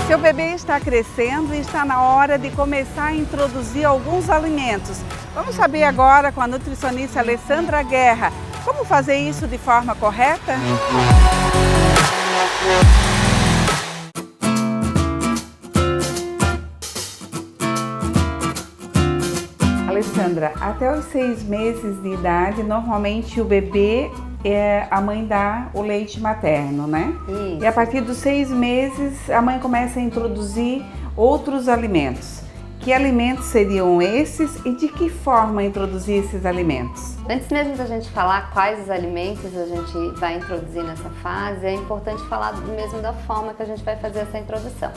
Seu bebê está crescendo e está na hora de começar a introduzir alguns alimentos. Vamos saber agora com a nutricionista Alessandra Guerra como fazer isso de forma correta? Alessandra, até os 6 meses de idade, normalmente o bebê, a mãe dá o leite materno, né? Isso. E a partir dos 6 meses, a mãe começa a introduzir outros alimentos. Que alimentos seriam esses e de que forma introduzir esses alimentos? Antes mesmo da gente falar quais os alimentos a gente vai introduzir nessa fase, é importante falar mesmo da forma que a gente vai fazer essa introdução.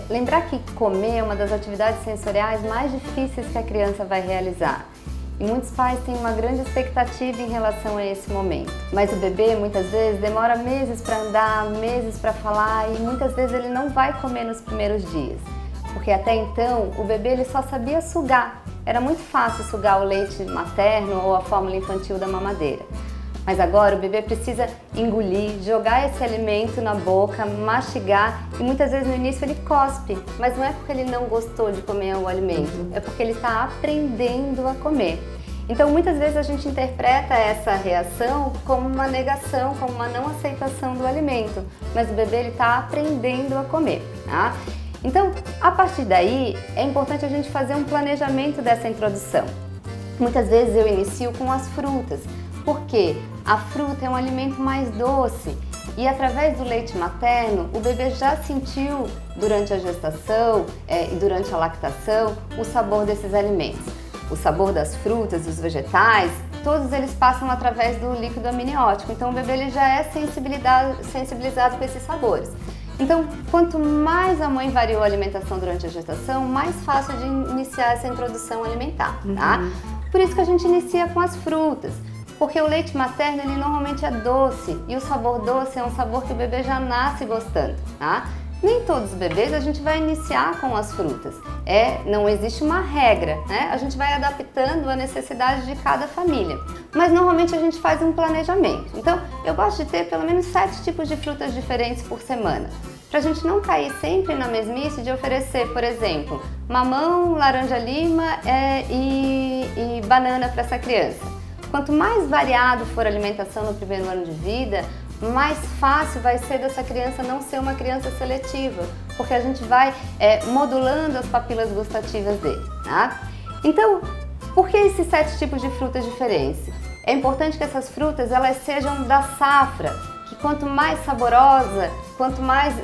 Lembrar que comer é uma das atividades sensoriais mais difíceis que a criança vai realizar. E muitos pais têm uma grande expectativa em relação a esse momento. Mas o bebê, muitas vezes, demora meses para andar, meses para falar e muitas vezes ele não vai comer nos primeiros dias. Porque até então, o bebê ele só sabia sugar. Era muito fácil sugar o leite materno ou a fórmula infantil da mamadeira. Mas agora o bebê precisa engolir, jogar esse alimento na boca, mastigar e muitas vezes no início ele cospe. Mas não é porque ele não gostou de comer o alimento, é porque ele está aprendendo a comer. Então muitas vezes a gente interpreta essa reação como uma negação, como uma não aceitação do alimento. Mas o bebê ele está aprendendo a comer, tá? Então, a partir daí, é importante a gente fazer um planejamento dessa introdução. Muitas vezes eu inicio com as frutas, porque a fruta é um alimento mais doce e através do leite materno, o bebê já sentiu durante a gestação e durante a lactação o sabor desses alimentos. O sabor das frutas, dos vegetais, todos eles passam através do líquido amniótico, então o bebê ele já é sensibilizado com esses sabores. Então, quanto mais a mãe variou a alimentação durante a gestação, mais fácil de iniciar essa introdução alimentar, tá? Por isso que a gente inicia com as frutas, porque o leite materno ele normalmente é doce e o sabor doce é um sabor que o bebê já nasce gostando, tá? Nem todos os bebês a gente vai iniciar com as frutas, não existe uma regra, né? A gente vai adaptando a necessidade de cada família, mas normalmente a gente faz um planejamento. Então, eu gosto de ter pelo menos 7 tipos de frutas diferentes por semana, para a gente não cair sempre na mesmice de oferecer, por exemplo, mamão, laranja-lima e banana para essa criança. Quanto mais variado for a alimentação no primeiro ano de vida, mais fácil vai ser dessa criança não ser uma criança seletiva, porque a gente vai modulando as papilas gustativas dele, tá? Então, por que esses 7 tipos de frutas diferentes? É importante que essas frutas elas sejam da safra, que quanto mais saborosa, quanto mais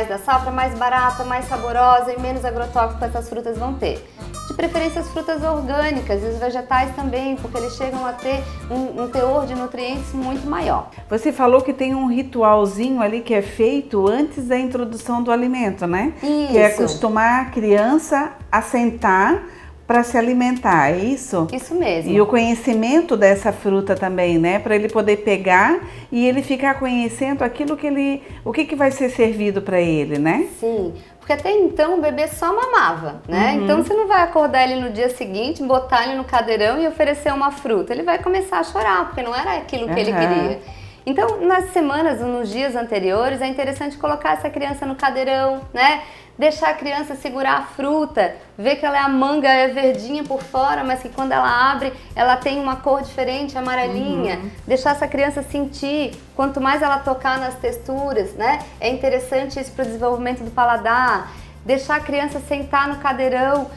da safra, mais barata, mais saborosa e menos agrotóxico essas frutas vão ter. De preferência as frutas orgânicas e os vegetais também, porque eles chegam a ter um teor de nutrientes muito maior. Você falou que tem um ritualzinho ali que é feito antes da introdução do alimento, né? Isso. Que é acostumar a criança a sentar para se alimentar, é isso? Isso mesmo. E o conhecimento dessa fruta também, né? Para ele poder pegar e ele ficar conhecendo aquilo que o que vai ser servido para ele, né? Sim. Porque até então o bebê só mamava, né? Então você não vai acordar ele no dia seguinte, botar ele no cadeirão e oferecer uma fruta. Ele vai começar a chorar, porque não era aquilo que ele queria. Então, nas semanas ou nos dias anteriores, é interessante colocar essa criança no cadeirão, né? Deixar a criança segurar a fruta, ver que a manga é verdinha por fora, mas que quando ela abre, ela tem uma cor diferente, amarelinha. Deixar essa criança sentir, quanto mais ela tocar nas texturas, né? É interessante isso para o desenvolvimento do paladar. Deixar a criança sentar no cadeirão.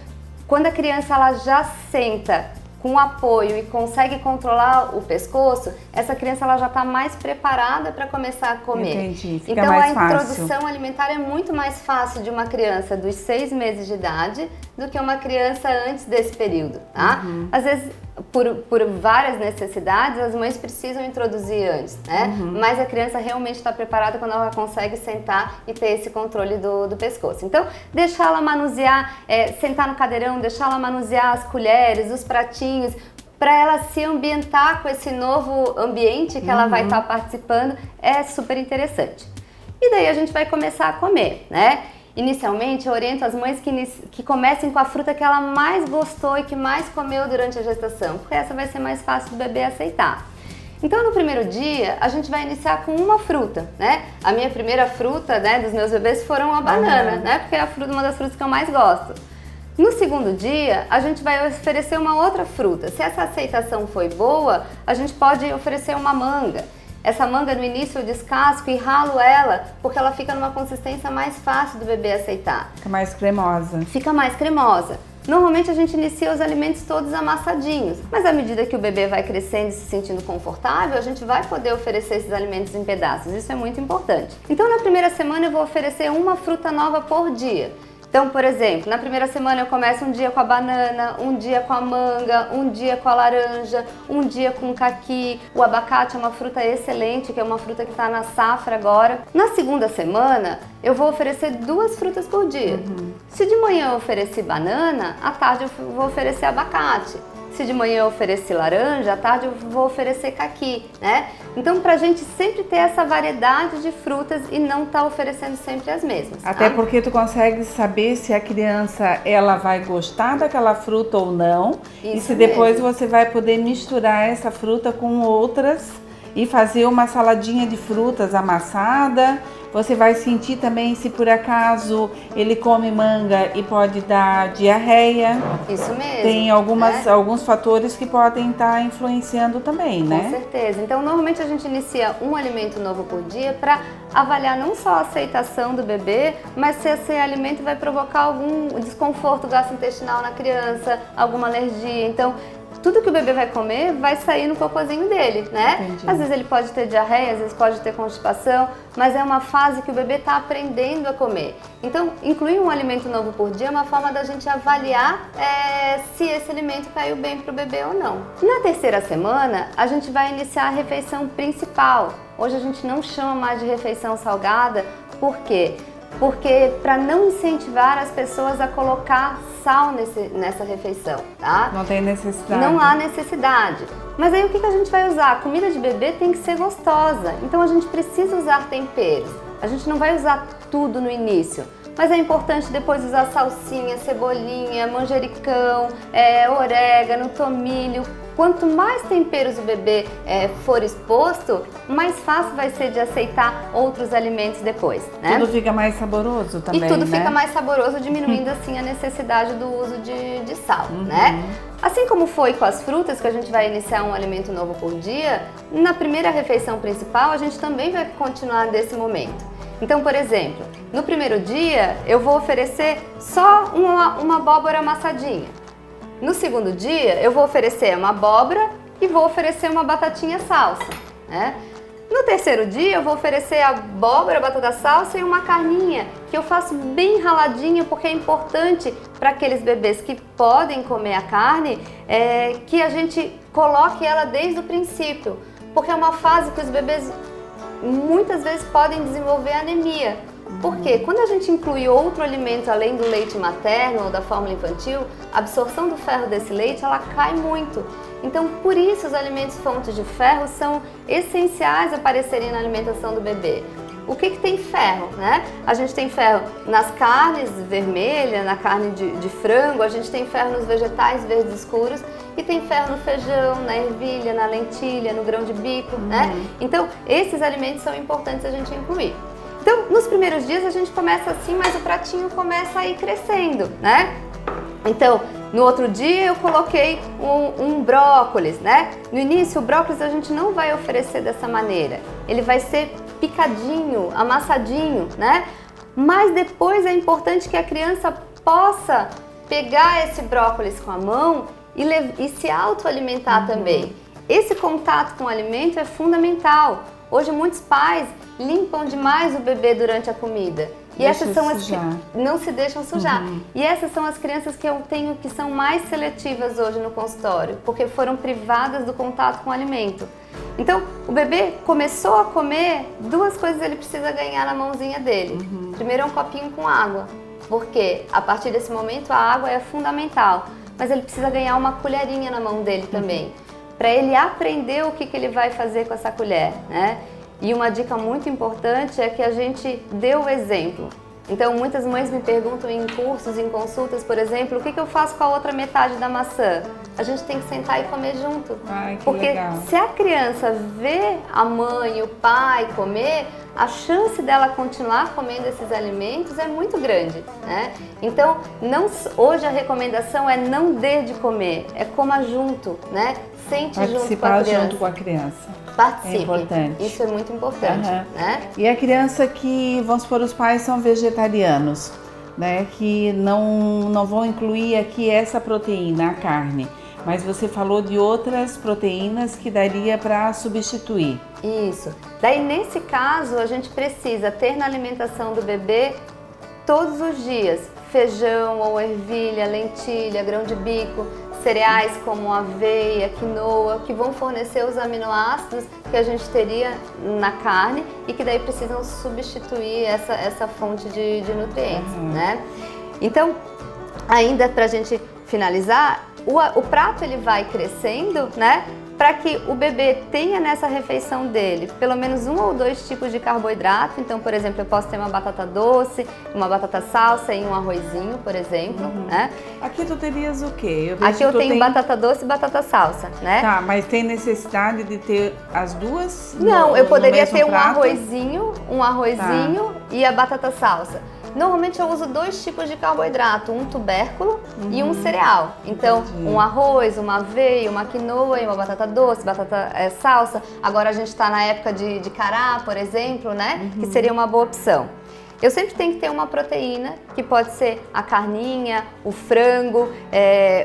Quando a criança ela já senta com apoio e consegue controlar o pescoço, essa criança ela já está mais preparada para começar a comer. Entendi, fica então mais a fácil. introdução alimentar é muito mais fácil de uma criança dos 6 meses de idade do que uma criança antes desse período, tá? Às vezes, por várias necessidades, as mães precisam introduzir antes, né? Mas a criança realmente está preparada quando ela consegue sentar e ter esse controle do pescoço. Então, deixar ela manusear, sentar no cadeirão, deixar ela manusear as colheres, os pratinhos, para ela se ambientar com esse novo ambiente que ela vai estar participando, é super interessante. E daí a gente vai começar a comer, né? Inicialmente, eu oriento as mães que comecem com a fruta que ela mais gostou e que mais comeu durante a gestação, porque essa vai ser mais fácil do bebê aceitar. Então, no primeiro dia, a gente vai iniciar com uma fruta, né? A minha primeira fruta, né, dos meus bebês foram a banana, né? Porque é uma das frutas que eu mais gosto. No segundo dia, a gente vai oferecer uma outra fruta. Se essa aceitação foi boa, a gente pode oferecer uma manga. Essa manga, no início, eu descasco e ralo ela, porque ela fica numa consistência mais fácil do bebê aceitar. Fica mais cremosa. Fica mais cremosa. Normalmente a gente inicia os alimentos todos amassadinhos, mas à medida que o bebê vai crescendo e se sentindo confortável, a gente vai poder oferecer esses alimentos em pedaços. Isso é muito importante. Então, na primeira semana eu vou oferecer uma fruta nova por dia. Então, por exemplo, na primeira semana eu começo um dia com a banana, um dia com a manga, um dia com a laranja, um dia com o caqui. O abacate é uma fruta excelente, que é uma fruta que está na safra agora. Na segunda semana, eu vou oferecer 2 frutas por dia. Se de manhã eu ofereci banana, à tarde eu vou oferecer abacate. Se de manhã eu ofereci laranja, à tarde eu vou oferecer caqui, né? Então, pra gente sempre ter essa variedade de frutas e não estar oferecendo sempre as mesmas. Até porque tu consegue saber se a criança ela vai gostar daquela fruta ou não. Isso e se depois mesmo. você vai poder misturar essa fruta com outras e fazer uma saladinha de frutas amassada. Você vai sentir também se por acaso ele come manga e pode dar diarreia. Isso mesmo. Tem alguns fatores que podem estar influenciando também, né? Com certeza. Então, normalmente a gente inicia um alimento novo por dia para avaliar não só a aceitação do bebê, mas se esse alimento vai provocar algum desconforto gastrointestinal na criança, alguma alergia. Então, tudo que o bebê vai comer vai sair no cocôzinho dele, né? Entendi. Às vezes ele pode ter diarreia, às vezes pode ter constipação, mas é uma fase que o bebê está aprendendo a comer. Então, incluir um alimento novo por dia é uma forma da gente avaliar se esse alimento caiu bem para o bebê ou não. Na terceira semana, a gente vai iniciar a refeição principal. Hoje a gente não chama mais de refeição salgada, por quê? Porque para não incentivar as pessoas a colocar sal nessa refeição, tá? Não tem necessidade. Não há necessidade. Mas aí o que a gente vai usar? A comida de bebê tem que ser gostosa, então a gente precisa usar temperos. A gente não vai usar tudo no início, mas é importante depois usar salsinha, cebolinha, manjericão, orégano, tomilho. Quanto mais temperos o bebê for exposto, mais fácil vai ser de aceitar outros alimentos depois, né? Tudo fica mais saboroso também, E tudo né? fica mais saboroso, diminuindo assim a necessidade do uso de sal, né? Assim como foi com as frutas, que a gente vai iniciar um alimento novo por dia, na primeira refeição principal a gente também vai continuar desse momento. Então, por exemplo, no primeiro dia eu vou oferecer só uma abóbora amassadinha. No segundo dia, eu vou oferecer uma abóbora e vou oferecer uma batatinha salsa, né? No terceiro dia, eu vou oferecer abóbora, batata salsa e uma carninha, que eu faço bem raladinha, porque é importante para aqueles bebês que podem comer a carne, que a gente coloque ela desde o princípio, porque é uma fase que os bebês muitas vezes podem desenvolver anemia. Porque quando a gente inclui outro alimento além do leite materno ou da fórmula infantil, a absorção do ferro desse leite ela cai muito. Então, por isso os alimentos fontes de ferro são essenciais a aparecerem na alimentação do bebê. O que tem ferro, né? A gente tem ferro nas carnes vermelhas, na carne de frango, a gente tem ferro nos vegetais verdes escuros e tem ferro no feijão, na ervilha, na lentilha, no grão de bico, né? Então, esses alimentos são importantes a gente incluir. Então, nos primeiros dias a gente começa assim, mas o pratinho começa a ir crescendo, né? Então, no outro dia eu coloquei um brócolis, né? No início, o brócolis a gente não vai oferecer dessa maneira. Ele vai ser picadinho, amassadinho, né? Mas depois é importante que a criança possa pegar esse brócolis com a mão e se autoalimentar também. Esse contato com o alimento é fundamental. Hoje muitos pais limpam demais o bebê durante a comida. E essas são as que não se deixam sujar. E essas são as crianças que eu tenho que são mais seletivas hoje no consultório, porque foram privadas do contato com o alimento. Então, o bebê começou a comer, 2 coisas ele precisa ganhar na mãozinha dele. Primeiro é um copinho com água, porque a partir desse momento a água é fundamental, mas ele precisa ganhar uma colherinha na mão dele também, para ele aprender o que ele vai fazer com essa colher, né? E uma dica muito importante é que a gente dê o exemplo. Então, muitas mães me perguntam em cursos, em consultas, por exemplo, o que eu faço com a outra metade da maçã? A gente tem que sentar e comer junto. Ai, que porque legal. se a criança vê a mãe e o pai comer, a chance dela continuar comendo esses alimentos é muito grande, né? Então, hoje a recomendação é não dê de comer, é coma junto, né? Sente junto com a criança. Junto com a criança. Participe. É importante. Isso é muito importante, né? E a criança que, vamos supor, os pais são vegetarianos, né? Que não vão incluir aqui essa proteína, a carne. Mas você falou de outras proteínas que daria para substituir. Isso. Daí, nesse caso, a gente precisa ter na alimentação do bebê todos os dias feijão ou ervilha, lentilha, grão de bico, cereais como aveia, quinoa, que vão fornecer os aminoácidos que a gente teria na carne e que daí precisam substituir essa fonte de nutrientes, né? Então, ainda para a gente finalizar, o prato ele vai crescendo, né? Para que o bebê tenha nessa refeição dele pelo menos 1 ou 2 tipos de carboidrato. Então, por exemplo, eu posso ter uma batata doce, uma batata salsa e um arrozinho, por exemplo, né? Aqui tu terias o quê? Aqui eu tenho batata doce e batata salsa, né? Tá, mas tem necessidade de ter as duas? Não, eu poderia ter um arrozinho e a batata salsa. Normalmente eu uso 2 tipos de carboidrato, um tubérculo e um cereal. Então, um arroz, uma aveia, uma quinoa e uma batata doce, batata salsa. Agora a gente está na época de cará, por exemplo, né? Que seria uma boa opção. Eu sempre tenho que ter uma proteína, que pode ser a carninha, o frango,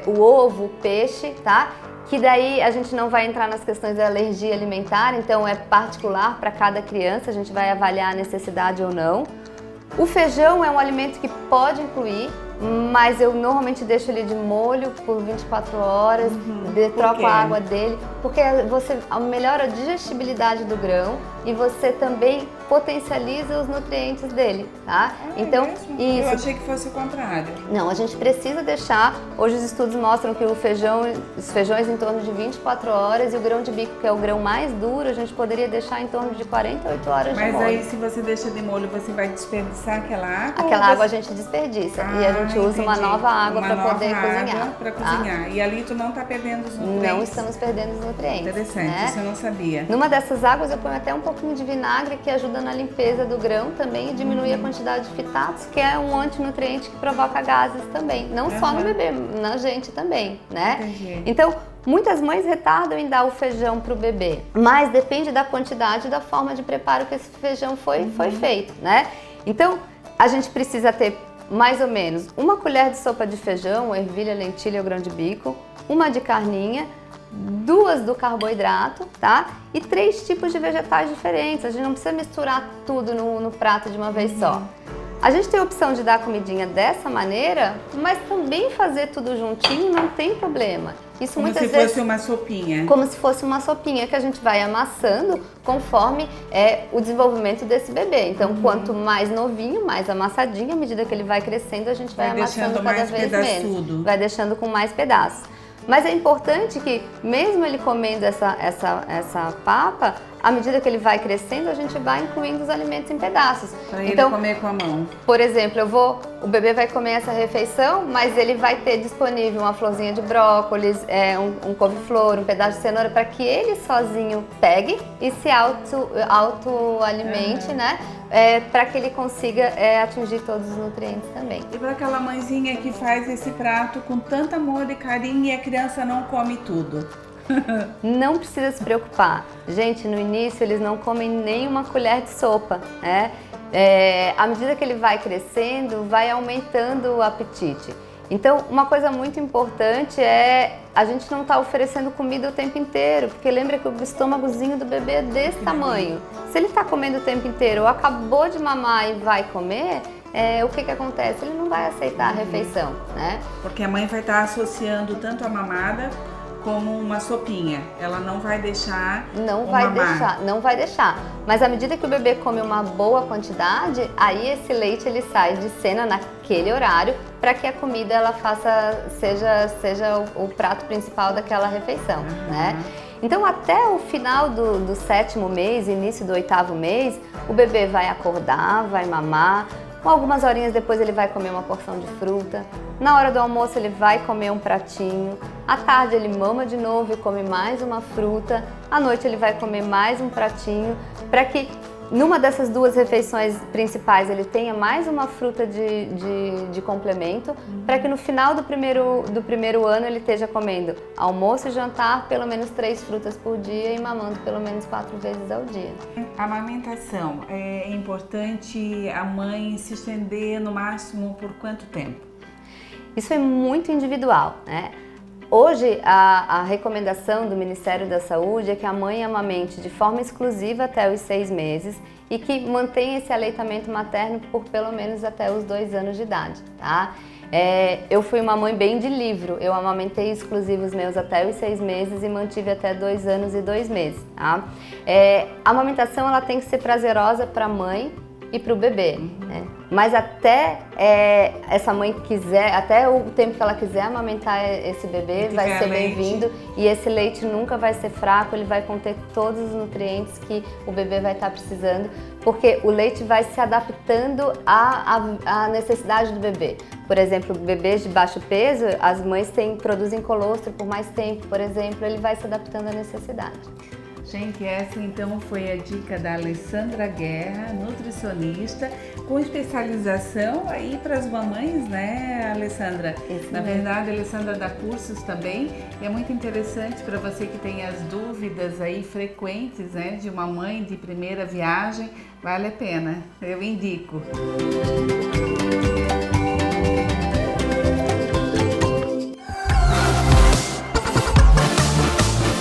o ovo, o peixe, tá? Que daí a gente não vai entrar nas questões da alergia alimentar, então é particular para cada criança, a gente vai avaliar a necessidade ou não. O feijão é um alimento que pode incluir, mas eu normalmente deixo ele de molho por 24 horas, troco a água dele, porque você melhora a digestibilidade do grão e você também potencializa os nutrientes dele, tá? Então, isso. Eu achei que fosse o contrário. Não, a gente precisa deixar, hoje os estudos mostram que os feijões em torno de 24 horas e o grão de bico, que é o grão mais duro, a gente poderia deixar em torno de 48 horas de molho. Mas aí se você deixa de molho, você vai desperdiçar aquela água? Aquela água a gente desperdiça e a gente usa uma nova água para poder cozinhar. Para cozinhar. E ali tu não tá perdendo os nutrientes? Não estamos perdendo os nutrientes. Interessante, né? isso eu não sabia. Numa dessas águas eu ponho até um pouquinho de vinagre que ajuda na limpeza do grão também e diminui a quantidade de fitatos, que é um antinutriente que provoca gases também. Não só no bebê, na gente também, né? Entendi. Então, muitas mães retardam em dar o feijão para o bebê, mas depende da quantidade e da forma de preparo que esse feijão foi feito, né? Então, a gente precisa ter mais ou menos 1 colher de sopa de feijão, ervilha, lentilha ou grão de bico, 1 de carninha, 2 do carboidrato, tá? E 3 tipos de vegetais diferentes. A gente não precisa misturar tudo no prato de uma vez só. A gente tem a opção de dar a comidinha dessa maneira, mas também fazer tudo juntinho não tem problema. Isso muitas vezes como se fosse uma sopinha. Como se fosse uma sopinha que a gente vai amassando conforme o desenvolvimento desse bebê. Então, quanto mais novinho, mais amassadinho, à medida que ele vai crescendo, a gente vai amassando cada vez menos. Vai deixando com mais pedaços. Mas é importante que, mesmo ele comendo essa papa, à medida que ele vai crescendo, a gente vai incluindo os alimentos em pedaços. Para ele comer com a mão. Por exemplo, o bebê vai comer essa refeição, mas ele vai ter disponível uma florzinha de brócolis, um couve-flor, um pedaço de cenoura, para que ele sozinho pegue e se autoalimente, né? Para que ele consiga atingir todos os nutrientes também. E para aquela mãezinha que faz esse prato com tanto amor e carinho e a criança não come tudo? Não precisa se preocupar. Gente, no início eles não comem nem 1 colher de sopa, né? À medida que ele vai crescendo, vai aumentando o apetite. Então, uma coisa muito importante é a gente não estar oferecendo comida o tempo inteiro, porque lembra que o estômagozinho do bebê é desse tamanho. Se ele está comendo o tempo inteiro ou acabou de mamar e vai comer, o que acontece? Ele não vai aceitar a refeição, né? Porque a mãe vai estar associando tanto a mamada como uma sopinha. Ela não vai deixar Não vai deixar. Mas à medida que o bebê come uma boa quantidade, aí esse leite ele sai de cena naquele horário para que a comida ela seja o prato principal daquela refeição, né? Então, até o final do 7º mês, início do 8º mês, o bebê vai acordar, vai mamar, Algumas horinhas depois ele vai comer uma porção de fruta. Na hora do almoço ele vai comer um pratinho. À tarde ele mama de novo e come mais uma fruta. À noite ele vai comer mais um pratinho, para que numa dessas 2 refeições principais ele tenha mais uma fruta de complemento, para que no final do primeiro ano ele esteja comendo almoço e jantar pelo menos 3 frutas por dia e mamando pelo menos 4 vezes ao dia. A amamentação, é importante a mãe se estender no máximo por quanto tempo? Isso é muito individual, né? Hoje, a recomendação do Ministério da Saúde é que a mãe amamente de forma exclusiva até os 6 meses e que mantenha esse aleitamento materno por pelo menos até os 2 anos de idade, tá? Eu fui uma mãe bem de livro, eu amamentei exclusivos meus até os 6 meses e mantive até 2 anos e 2 meses, tá? A amamentação ela tem que ser prazerosa para a mãe e para o bebê, né? Mas até essa mãe quiser, até o tempo que ela quiser amamentar esse bebê, vai ser bem-vindo, e esse leite nunca vai ser fraco, ele vai conter todos os nutrientes que o bebê vai estar precisando, porque o leite vai se adaptando à necessidade do bebê. Por exemplo, bebês de baixo peso, as mães produzem colostro por mais tempo, por exemplo, ele vai se adaptando à necessidade. Gente, essa então foi a dica da Alessandra Guerra, nutricionista, com especialização aí para as mamães, né, Alessandra? Isso Na mesmo. verdade, a Alessandra dá cursos também, e é muito interessante para você que tem as dúvidas aí frequentes, né, de uma mãe de primeira viagem, vale a pena, eu indico.